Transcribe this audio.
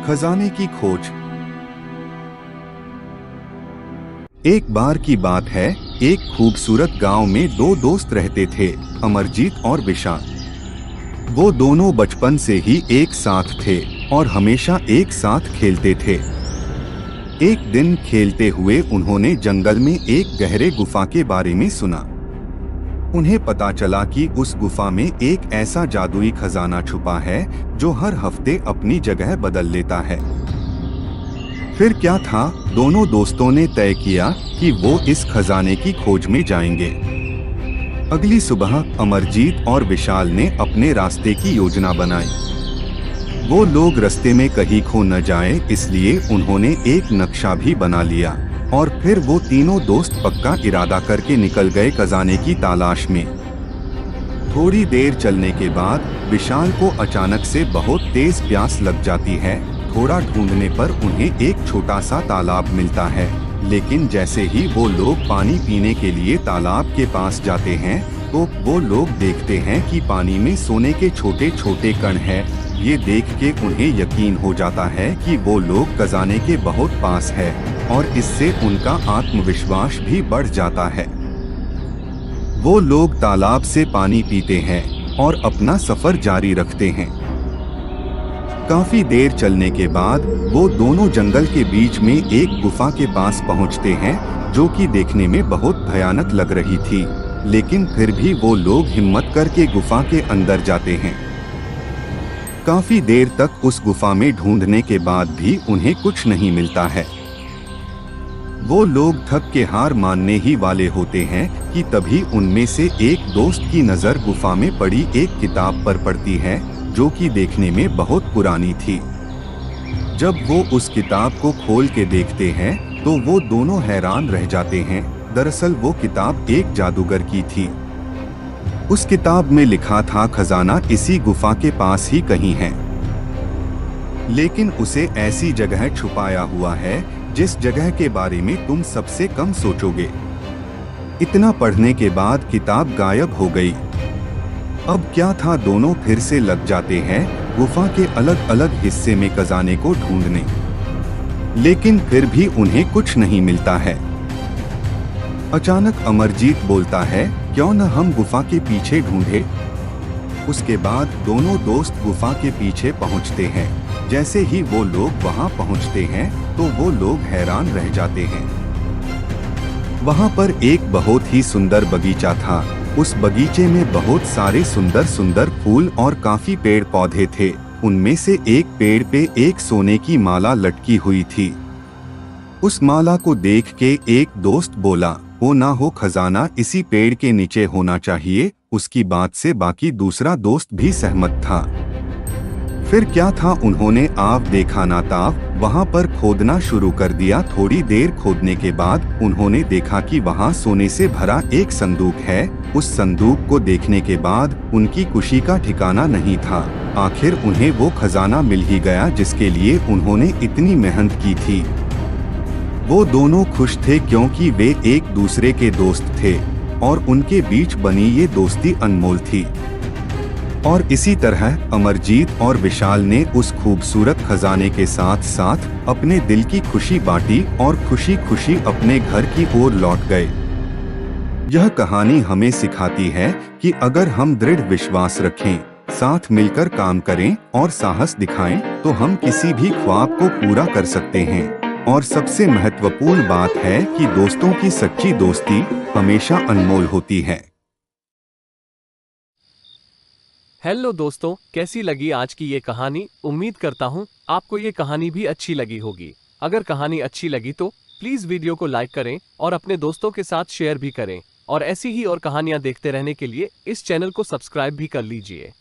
खजाने की खोज। एक बार की बात है, एक खूबसूरत गांव में दो दोस्त रहते थे, अमरजीत और विशाल। वो दोनों बचपन से ही एक साथ थे और हमेशा एक साथ खेलते थे। एक दिन खेलते हुए उन्होंने जंगल में एक गहरे गुफा के बारे में सुना। उन्हें पता चला कि उस गुफा में एक ऐसा जादुई खजाना छुपा है जो हर हफ्ते अपनी जगह बदल लेता है। फिर क्या था, दोनों दोस्तों ने तय किया कि वो इस खजाने की खोज में जाएंगे। अगली सुबह अमरजीत और विशाल ने अपने रास्ते की योजना बनाई। वो लोग रास्ते में कहीं खो न जाए, इसलिए उन्होंने एक नक्शा भी बना लिया और फिर वो तीनों दोस्त पक्का इरादा करके निकल गए खजाने की तलाश में। थोड़ी देर चलने के बाद विशाल को अचानक से बहुत तेज प्यास लग जाती है। थोड़ा ढूंढने पर उन्हें एक छोटा सा तालाब मिलता है, लेकिन जैसे ही वो लोग पानी पीने के लिए तालाब के पास जाते हैं तो वो लोग देखते हैं कि पानी में सोने के छोटे छोटे कण हैं। ये देख के उन्हें यकीन हो जाता है कि वो लोग खजाने के बहुत पास है और इससे उनका आत्मविश्वास भी बढ़ जाता है। वो लोग तालाब से पानी पीते हैं और अपना सफर जारी रखते हैं। काफी देर चलने के बाद वो दोनों जंगल के बीच में एक गुफा के पास पहुंचते हैं, जो कि देखने में बहुत भयानक लग रही थी, लेकिन फिर भी वो लोग हिम्मत करके गुफा के अंदर जाते हैं। काफी देर तक उस गुफा में ढूंढने के बाद भी उन्हें कुछ नहीं मिलता है। वो लोग थक के हार मानने ही वाले होते हैं कि तभी उनमें से एक दोस्त की नजर गुफा में पड़ी एक किताब पर पड़ती है, जो कि देखने में बहुत पुरानी थी। जब वो उस किताब को खोल के देखते हैं तो वो दोनों हैरान रह जाते हैं। दरअसल वो किताब एक जादूगर की थी। उस किताब में लिखा था खजाना इसी गुफा के पास ही कहीं है, लेकिन उसे ऐसी जगह छुपाया हुआ है जिस जगह के बारे में तुम सबसे कम सोचोगे। इतना पढ़ने के बाद किताब गायब हो गई। अब क्या था, दोनों फिर से लग जाते हैं गुफा के अलग अलग हिस्से में खजाने को ढूंढने, लेकिन फिर भी उन्हें कुछ नहीं मिलता है। अचानक अमरजीत बोलता है, क्यों न हम गुफा के पीछे ढूंढे। उसके बाद दोनों दोस्त गुफा के पीछे पहुंचते हैं। जैसे ही वो लोग वहां पहुंचते हैं तो वो लोग हैरान रह जाते हैं। वहां पर एक बहुत ही सुंदर बगीचा था। उस बगीचे में बहुत सारे सुंदर सुंदर फूल और काफी पेड़ पौधे थे। उनमें से एक पेड़ पे एक सोने की माला लटकी हुई थी। उस माला को देख के एक दोस्त बोला, वो ना हो खजाना इसी पेड़ के नीचे होना चाहिए। उसकी बात से बाकी दूसरा दोस्त भी सहमत था। फिर क्या था, उन्होंने आव देखा ना ताव वहां पर खोदना शुरू कर दिया। थोड़ी देर खोदने के बाद उन्होंने देखा कि वहां सोने से भरा एक संदूक है। उस संदूक को देखने के बाद उनकी खुशी का ठिकाना नहीं था। आखिर उन्हें वो खजाना मिल ही गया जिसके लिए उन्होंने इतनी मेहनत की थी। वो दोनों खुश थे क्योंकि वे एक दूसरे के दोस्त थे और उनके बीच बनी ये दोस्ती अनमोल थी। और इसी तरह अमरजीत और विशाल ने उस खूबसूरत खजाने के साथ साथ अपने दिल की खुशी बांटी और खुशी खुशी अपने घर की ओर लौट गए। यह कहानी हमें सिखाती है कि अगर हम दृढ़ विश्वास रखें, साथ मिलकर काम करें और साहस दिखाएं, तो हम किसी भी ख्वाब को पूरा कर सकते हैं। और सबसे महत्वपूर्ण बात है कि दोस्तों की सच्ची दोस्ती हमेशा अनमोल होती है। हेलो दोस्तों, कैसी लगी आज की ये कहानी। उम्मीद करता हूँ आपको ये कहानी भी अच्छी लगी होगी। अगर कहानी अच्छी लगी तो प्लीज वीडियो को लाइक करें और अपने दोस्तों के साथ शेयर भी करें। और ऐसी ही और कहानियां देखते रहने के लिए इस चैनल को सब्सक्राइब भी कर लीजिए।